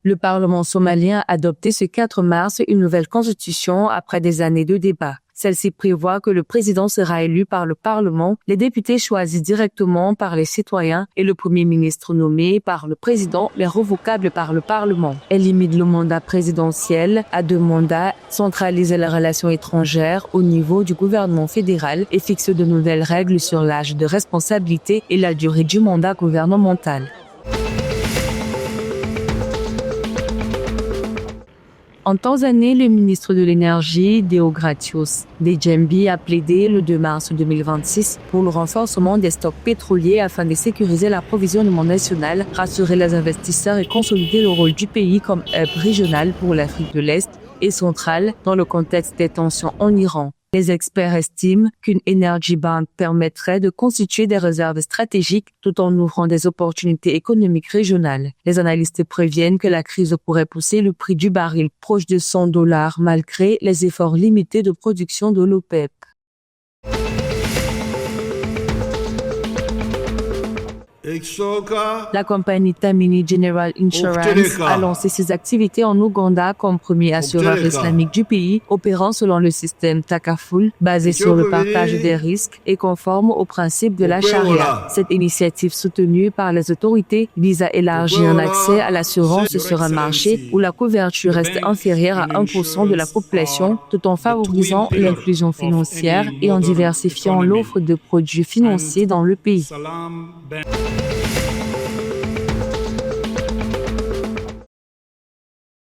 Le Parlement somalien a adopté ce 4 mars une nouvelle constitution après des années de débats. Celle-ci prévoit que le président sera élu par le Parlement, les députés choisis directement par les citoyens et le premier ministre nommé par le président, mais revocable par le Parlement. Elle limite le mandat présidentiel à 2 mandats, centralise les relations étrangères au niveau du gouvernement fédéral et fixe de nouvelles règles sur l'âge de responsabilité et la durée du mandat gouvernemental. En Tanzanie, le ministre de l'Énergie, Deogratius Dejembi, a plaidé le 2 mars 2026 pour le renforcement des stocks pétroliers afin de sécuriser l'approvisionnement national, rassurer les investisseurs et consolider le rôle du pays comme hub régional pour l'Afrique de l'Est et centrale dans le contexte des tensions en Iran. Les experts estiment qu'une Energy Bank permettrait de constituer des réserves stratégiques tout en ouvrant des opportunités économiques régionales. Les analystes préviennent que la crise pourrait pousser le prix du baril proche de $100 malgré les efforts limités de production de l'OPEP. La compagnie Tamini General Insurance a lancé ses activités en Ouganda comme premier assureur islamique du pays, opérant selon le système Takaful, basé sur le partage des risques et conforme aux principes de la charia. Cette initiative soutenue par les autorités vise à élargir l'accès à l'assurance sur un marché où la couverture reste inférieure à 1% de la population, tout en favorisant l'inclusion financière et en diversifiant l'offre de produits financiers dans le pays.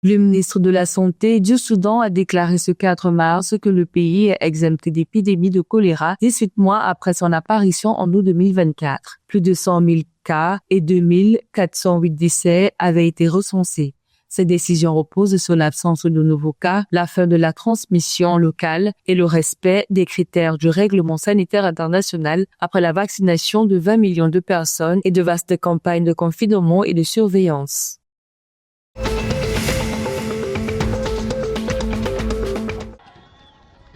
Le ministre de la Santé du Soudan a déclaré ce 4 mars que le pays est exempté d'épidémie de choléra 18 mois après son apparition en août 2024. Plus de 100 000 cas et 2408 décès avaient été recensés. Cette décision repose sur l'absence de nouveaux cas, la fin de la transmission locale et le respect des critères du règlement sanitaire international après la vaccination de 20 millions de personnes et de vastes campagnes de confinement et de surveillance.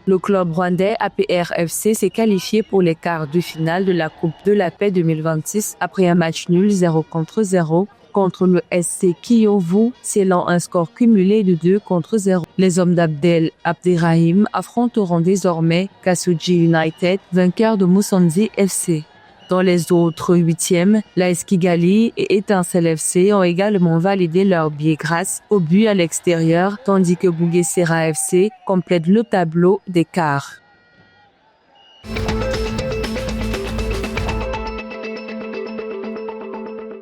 Le club rwandais APR FC s'est qualifié pour les quarts de finale de la Coupe de la Paix 2026 après un match nul 0-0 contre le SC Kiyovu, scellant un score cumulé de 2-0. Les hommes d'Abdel Abderrahim affronteront désormais Kasuji United, vainqueur de Musanze FC. Dans les autres 8e, l'AS Kigali et Étincelle FC ont également validé leur billet grâce au but à l'extérieur, tandis que Bugesera FC complète le tableau des quarts.